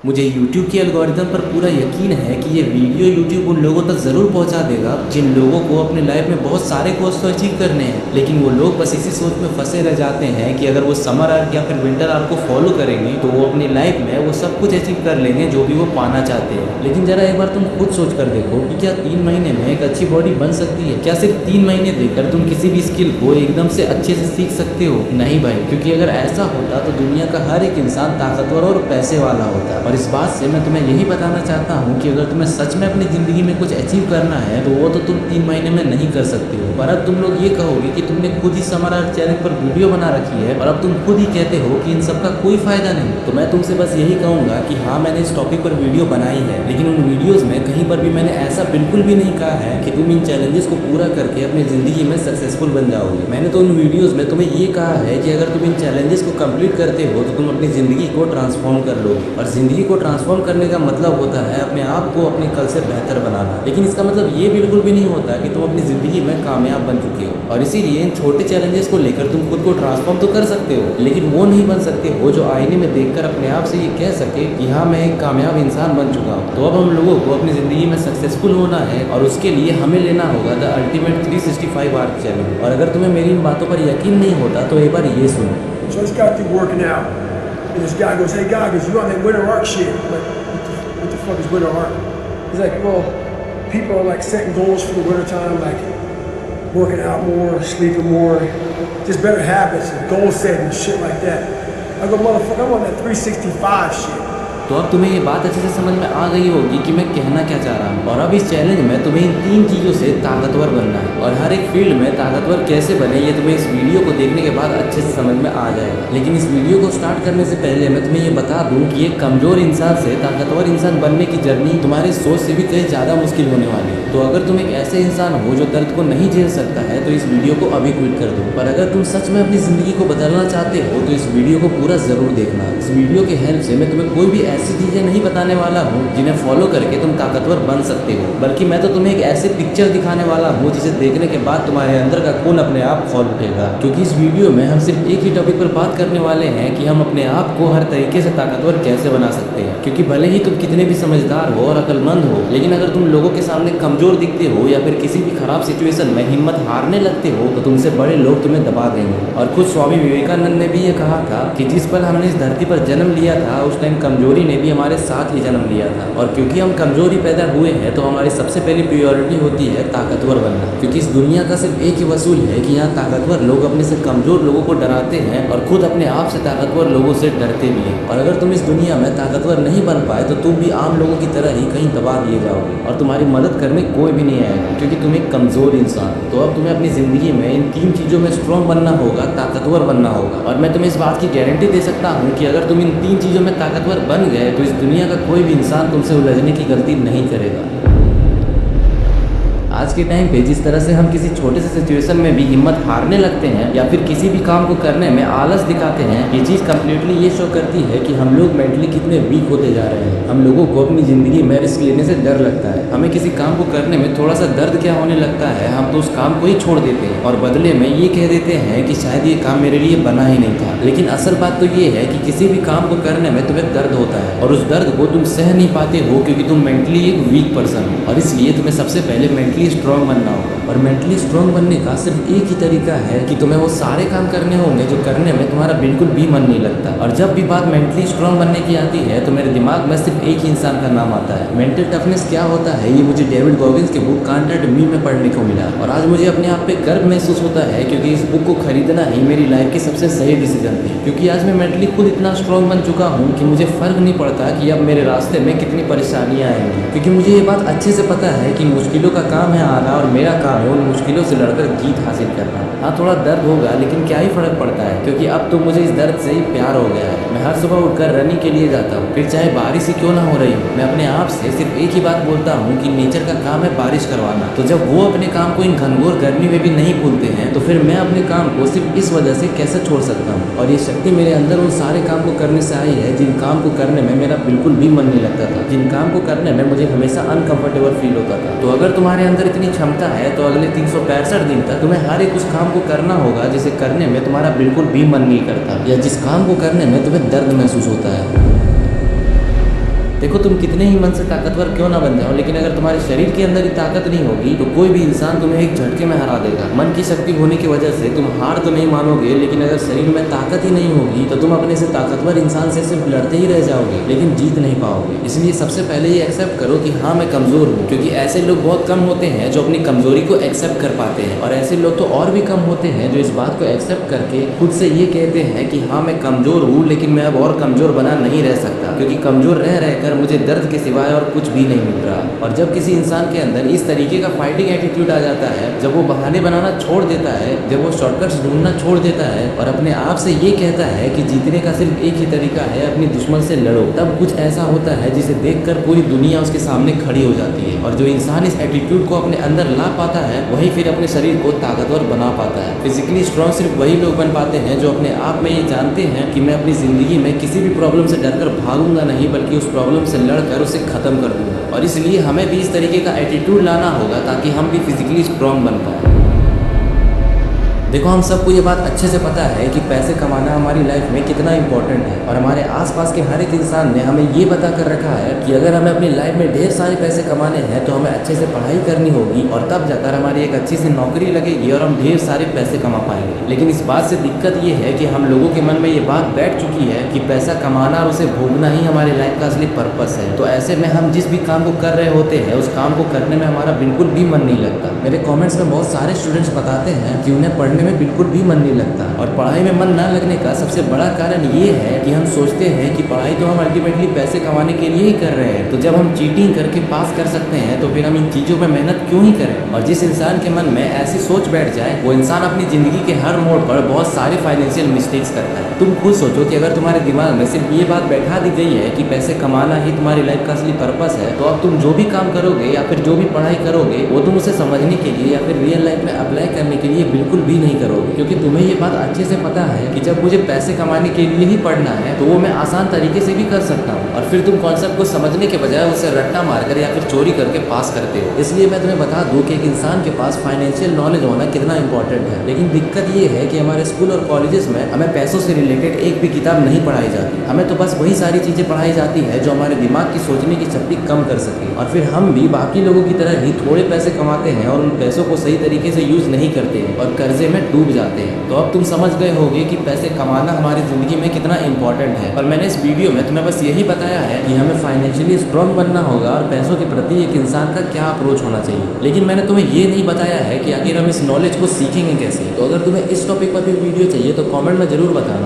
मुझे YouTube के algorithm पर पूरा यकीन है कि ये वीडियो YouTube उन लोगों तक ज़रूर पहुंचा देगा जिन लोगों को अपने लाइफ में बहुत सारे गोल्स तो अचीव करने हैं, लेकिन वो लोग बस इसी सोच में फंसे रह जाते हैं कि अगर वो समर आर्क या फिर विंटर आर्क को फॉलो करेंगे तो वो अपनी लाइफ में वो सब कुछ अचीव कर लेंगे जो भी वो पाना चाहते हैं। लेकिन ज़रा एक बार तुम खुद सोच कर देखो कि क्या 3 महीने में एक अच्छी बॉडी बन सकती है? क्या सिर्फ 3 महीने देकर तुम किसी भी स्किल को एकदम से अच्छे से सीख सकते हो? नहीं भाई, क्योंकि अगर ऐसा होता तो दुनिया का हर एक इंसान ताकतवर और पैसे वाला होता। और इस बात से मैं तुम्हें यही बताना चाहता हूँ कि अगर तुम्हें सच में अपनी ज़िंदगी में कुछ अचीव करना है तो वो तो तुम 3 महीने में नहीं कर सकते हो। पर अब तुम लोग ये कहोगे कि तुमने खुद ही समर आर्क चैनल पर वीडियो बना रखी है और अब तुम खुद ही कहते हो कि इन सब का कोई फ़ायदा नहीं। तो मैं तुमसे बस यही कहूँगा कि हाँ, मैंने इस टॉपिक पर वीडियो बनाई है, लेकिन उन वीडियोज़ में कहीं पर भी मैंने ऐसा बिल्कुल भी नहीं कहा है कि तुम इन चैलेंजेस को पूरा करके अपनी ज़िंदगी में सक्सेसफुल बन जाओगे। मैंने तो उन वीडियोज़ में तुम्हें ये कहा है कि अगर तुम इन चैलेंजेस को कंप्लीट करते हो तो तुम अपनी ज़िंदगी को ट्रांसफॉर्म कर लोगे। और ज़िंदगी को ट्रांसफॉर्म करने का मतलब होता है अपने आप को अपने कल से बेहतर बनाना। लेकिन इसका मतलब ये बिल्कुल भी नहीं होता कि तुम अपनी ज़िंदगी में कामयाब बन चुके हो। और इसीलिए इन छोटे चैलेंजेस को लेकर तुम खुद को ट्रांसफॉर्म तो कर सकते हो, लेकिन वो नहीं बन सकते हो जो आईने में देखकर अपने आप से ये कह सके कि हाँ, मैं एक कामयाब इंसान बन चुका हूँ। तो अब हम लोगों को अपनी ज़िंदगी में सक्सेसफुल होना है और उसके लिए हमें लेना होगा द अल्टीमेट 365 आर्क चैलेंज। और अगर तुम्हें मेरी इन बातों पर यकीन नहीं होता तो एक बार ये सुनो। So this guy keep working out, and this guy goes, "Hey, Goggins, you on that winter arc shit?" I'm like, what the fuck is winter arc? He's like, well, people are like setting goals for the winter time, like working out more, sleeping more, just better habits and goal setting and shit like that. I go, motherfucker, I'm on that 365 shit. तो अब तुम्हें ये बात अच्छे से समझ में आ गई होगी कि मैं कहना क्या चाह रहा हूँ। और अब इस चैलेंज में तुम्हें इन 3 चीज़ों से ताकतवर बनना है, और हर एक फील्ड में ताकतवर कैसे बने ये तुम्हें इस वीडियो को देखने के बाद अच्छे से समझ में आ जाएगा। लेकिन इस वीडियो को स्टार्ट करने से पहले मैं तुम्हें ये बता दूँ कि एक कमज़ोर इंसान से ताकतवर इंसान बनने की जर्नी तुम्हारी सोच से भी कहीं ज़्यादा मुश्किल होने वाली है। तो अगर तुम एक ऐसे इंसान हो जो दर्द को नहीं झेल सकता है तो इस वीडियो को अभी क्विट कर दो। पर अगर तुम सच में अपनी ज़िंदगी को बदलना चाहते हो तो इस वीडियो को पूरा ज़रूर देखना। इस वीडियो की हेल्प से मैं तुम्हें कोई भी ऐसी चीज़ें नहीं बताने वाला हूँ जिन्हें फॉलो करके तुम ताकतवर बन सकते हो, बल्कि मैं तो तुम्हें एक ऐसे पिक्चर दिखाने वाला हूँ जिसे देखने के बाद तुम्हारे अंदर का खून अपने आप खौल उठेगा। क्योंकि इस वीडियो में हम सिर्फ एक ही टॉपिक पर बात करने वाले हैं कि हम अपने आप को हर तरीके से ताकतवर कैसे बना सकते हैं। क्योंकि भले ही तुम कितने भी समझदार हो और अक्लमंद हो, लेकिन अगर तुम लोगों के सामने कमजोर दिखते हो या फिर किसी भी खराब सिचुएशन में हिम्मत हारने लगते हो तो तुमसे बड़े लोग तुम्हें दबा देंगे। और खुद स्वामी विवेकानंद ने भी ये कहा था कि जिस पल हमने इस धरती पर जन्म लिया था उस टाइम कमजोरी ने भी हमारे साथ ही जन्म लिया था। और क्योंकि हम कमजोरी पैदा हुए हैं तो हमारी सबसे पहली प्रायोरिटी होती है ताकतवर बनना। क्योंकि इस दुनिया का सिर्फ एक ही वसूल है कि यहाँ ताकतवर लोग अपने से कमजोर लोगों को डराते हैं और खुद अपने आप से ताकतवर लोगों से डरते भी हैं। और अगर तुम इस दुनिया में ताकतवर नहीं बन पाए तो तुम भी आम लोगों की तरह ही कहीं दबा दिए जाओगे और तुम्हारी मदद करने कोई भी नहीं आएगा, क्योंकि तुम एक कमजोर इंसान हो। तो अब तुम्हें अपनी जिंदगी में इन 3 चीज़ों में स्ट्रॉन्ग बनना होगा, ताकतवर बनना होगा। और मैं तुम्हें इस बात की गारंटी दे सकता हूँ कि अगर तुम इन 3 चीज़ों में ताकतवर बन गए तो इस दुनिया का कोई भी इंसान तुमसे उलझने की गलती नहीं करेगा। आज के टाइम पे जिस तरह से हम किसी छोटे से सिचुएशन में भी हिम्मत हारने लगते हैं या फिर किसी भी काम को करने में आलस दिखाते हैं, ये चीज़ कम्प्लीटली ये शो करती है कि हम लोग मेंटली कितने वीक होते जा रहे हैं। हम लोगों को अपनी ज़िंदगी में रिस्क लेने से डर लगता है। हमें किसी काम को करने में थोड़ा सा दर्द क्या होने लगता है, हम तो उस काम को ही छोड़ देते हैं और बदले में ये कह देते हैं कि शायद ये काम मेरे लिए बना ही नहीं था। लेकिन असल बात तो ये है कि किसी भी काम को करने में तुम्हें दर्द होता है और उस दर्द को तुम सह नहीं पाते हो क्योंकि तुम मेंटली एक वीक पर्सन हो। और इसलिए तुम्हें सबसे पहले मेंटली स्ट्रॉन्ग बनना होगा। और मेंटली स्ट्रॉन्ग बनने का सिर्फ एक ही तरीका है कि तुम्हें वो सारे काम करने होंगे जो करने में तुम्हारा बिल्कुल भी मन नहीं लगता। और जब भी बात मेंटली स्ट्रॉन्ग बनने की आती है तो मेरे दिमाग में सिर्फ एक ही इंसान का नाम आता है। मेंटल टफनेस क्या होता है ये मुझे डेविड गॉगिंस के बुक कांटेड मी में पढ़ने को मिला और आज मुझे अपने आप पे गर्व महसूस होता है क्योंकि इस बुक को खरीदना ही मेरी लाइफ की सबसे सही डिसीजन थी। क्योंकि आज मैं मेंटली खुद इतना स्ट्रॉन्ग बन चुका हूँ कि मुझे फर्क नहीं पड़ता कि अब मेरे रास्ते में कितनी परेशानियाँ आएंगी, क्योंकि मुझे ये बात अच्छे से पता है कि मुश्किलों का काम है आना और मेरा काम है उन मुश्किलों से लड़कर जीत हासिल करना। हाँ, थोड़ा दर्द होगा लेकिन क्या ही फर्क पड़ता है, क्योंकि अब तो मुझे इस दर्द से ही प्यार हो गया है। मैं हर सुबह उठकर रनिंग के लिए जाता हूँ, फिर चाहे बारिश ही क्यों ना हो रही हो। मैं अपने आप से सिर्फ एक ही बात बोलता हूँ कि नेचर का काम है बारिश करवाना। तो जब वो अपने काम को इन घनघोर गर्मी में भी नहीं भूलते हैं तो फिर मैं अपने काम को सिर्फ इस वजह से कैसे छोड़ सकता हूँ। और ये शक्ति मेरे अंदर उन सारे काम को करने से आई है जिन काम को करने में मेरा बिल्कुल भी मन नहीं लगता था, जिन काम को करने में मुझे हमेशा अनकंफर्टेबल फील होता था। तो अगर तुम्हारे अंदर इतनी क्षमता है तो अगले 365 दिन तक तुम्हें हर एक उस काम को करना होगा जिसे करने में तुम्हारा बिल्कुल भी मन नहीं करता या जिस काम को करने में तुम्हें दर्द महसूस होता है। देखो तुम कितने ही मन से ताकतवर क्यों ना बन जाओ, लेकिन अगर तुम्हारे शरीर के अंदर ही ताकत नहीं होगी तो कोई भी इंसान तुम्हें एक झटके में हरा देगा। मन की शक्ति होने की वजह से तुम हार तो नहीं मानोगे, लेकिन अगर शरीर में ताकत ही नहीं होगी तो तुम अपने से ताकतवर इंसान से सिर्फ लड़ते ही रह जाओगे, लेकिन जीत नहीं पाओगे। इसलिए सबसे पहले ये एक्सेप्ट करो कि हाँ मैं कमजोर हूँ, क्योंकि ऐसे लोग बहुत कम होते हैं जो अपनी कमजोरी को एक्सेप्ट कर पाते हैं, और ऐसे लोग तो और भी कम होते हैं जो इस बात को एक्सेप्ट करके खुद से ये कहते हैं कि हाँ मैं कमजोर हूँ, लेकिन मैं अब और कमजोर बना नहीं रह सकता, क्योंकि कमजोर रह रहकर मुझे दर्द के सिवाय और कुछ भी नहीं मिल रहा। और जब किसी इंसान के अंदर इस तरीके का फाइटिंग एटीट्यूड आ जाता है, जब वो बहाने बनाना छोड़ देता है, जब वो शॉर्टकट्स ढूंढना छोड़ देता है और अपने आप से ये कहता है कि जीतने का सिर्फ एक ही तरीका है, अपनी दुश्मन से लड़ो, तब कुछ ऐसा होता है जिसे देखकर पूरी दुनिया उसके सामने खड़ी हो जाती है। और जो इंसान इस एटीट्यूड को अपने अंदर ला पाता है वही फिर अपने शरीर को ताकतवर बना पाता है। फिजिकली स्ट्रांग सिर्फ वही लोग बन पाते हैं जो अपने आप में ये जानते हैं कि मैं अपनी जिंदगी में किसी भी प्रॉब्लम से डरकर भागूंगा नहीं, बल्कि उस प्रॉब्लम से लड़कर उसे खत्म कर दूंगा। और इसलिए हमें भी इस तरीके का एटीट्यूड लाना होगा ताकि हम भी फिजिकली स्ट्रांग बन पाए। देखो हम सबको ये बात अच्छे से पता है कि पैसे कमाना हमारी लाइफ में कितना इंपॉर्टेंट है, और हमारे आसपास के हर एक इंसान ने हमें ये बता कर रखा है कि अगर हमें अपनी लाइफ में ढेर सारे पैसे कमाने हैं तो हमें अच्छे से पढ़ाई करनी होगी, और तब जाकर हमारी एक अच्छी सी नौकरी लगेगी और हम ढेर सारे पैसे कमा पाएंगे। लेकिन इस बात से दिक्कत ये है कि हम लोगों के मन में ये बात बैठ चुकी है कि पैसा कमाना और उसे भोगना ही हमारी लाइफ का असली पर्पस है। तो ऐसे में हम जिस भी काम को कर रहे होते हैं उस काम को करने में हमारा बिल्कुल भी मन नहीं लगता। मेरे कॉमेंट्स में बहुत सारे स्टूडेंट्स बताते हैं कि उन्हें पढ़ने में बिल्कुल भी मन नहीं लगता, और पढ़ाई में मन न लगने का सबसे बड़ा कारण ये है कि हम सोचते हैं कि पढ़ाई तो हम अल्टीमेटली पैसे कमाने के लिए ही कर रहे हैं, तो जब हम चीटिंग करके पास कर सकते हैं तो फिर हम इन चीज़ों में मेहनत क्यों ही करें। और जिस इंसान के मन में ऐसी सोच बैठ जाए वो इंसान अपनी ज़िंदगी के हर मोड़ पर बहुत सारे फाइनेंशियल मिस्टेक्स करता है। तुम खुद सोचो कि अगर तुम्हारे दिमाग में सिर्फ ये बात बैठा दी गई है कि पैसे कमाना ही तुम्हारी लाइफ का असली पर्पस है, तो अब तुम जो भी काम करोगे या फिर जो भी पढ़ाई करोगे वो तुम उसे समझने के लिए या फिर रियल लाइफ में अप्लाई करने के लिए बिल्कुल भी नहीं करोगे, क्योंकि तुम्हें ये बात अच्छे से पता है कि जब मुझे पैसे कमाने के लिए ही पढ़ना है तो वो मैं आसान तरीके से भी कर सकता हूँ, और फिर तुम कॉन्सेप्ट को समझने के बजाय उसे रट्टा मारकर या फिर चोरी करके पास करते हो। इसलिए मैं तुम्हें बता दूं कि एक इंसान के पास फाइनेंशियल नॉलेज होना कितना इंपॉर्टेंट है, लेकिन दिक्कत ये है कि हमारे स्कूल और कॉलेजेस में हमें पैसों से रिलेटेड एक भी किताब नहीं पढ़ाई जाती। हमें तो बस वही सारी चीज़ें पढ़ाई जाती है जो हमारे दिमाग की सोचने की शक्ति कम कर सके, और फिर हम भी बाकी लोगों की तरह ही थोड़े पैसे कमाते हैं और उन पैसों को सही तरीके से यूज़ नहीं करते हैं और कर्जे में डूब जाते हैं। तो अब तुम समझ गए होगे कि पैसे कमाना हमारी ज़िंदगी में कितना इंपॉर्टेंट है, और मैंने इस वीडियो में तुम्हें बस यही बताया है कि हमें फाइनेंशियली स्ट्रांग बनना होगा और पैसों के प्रति एक इंसान का क्या अप्रोच होना चाहिए। लेकिन मैंने तुम्हें ये नहीं बताया है कि आखिर हम इस नॉलेज को सीखेंगे कैसे। तो अगर तुम्हें इस टॉपिक पर भी वीडियो चाहिए तो कॉमेंट में ज़रूर बताना।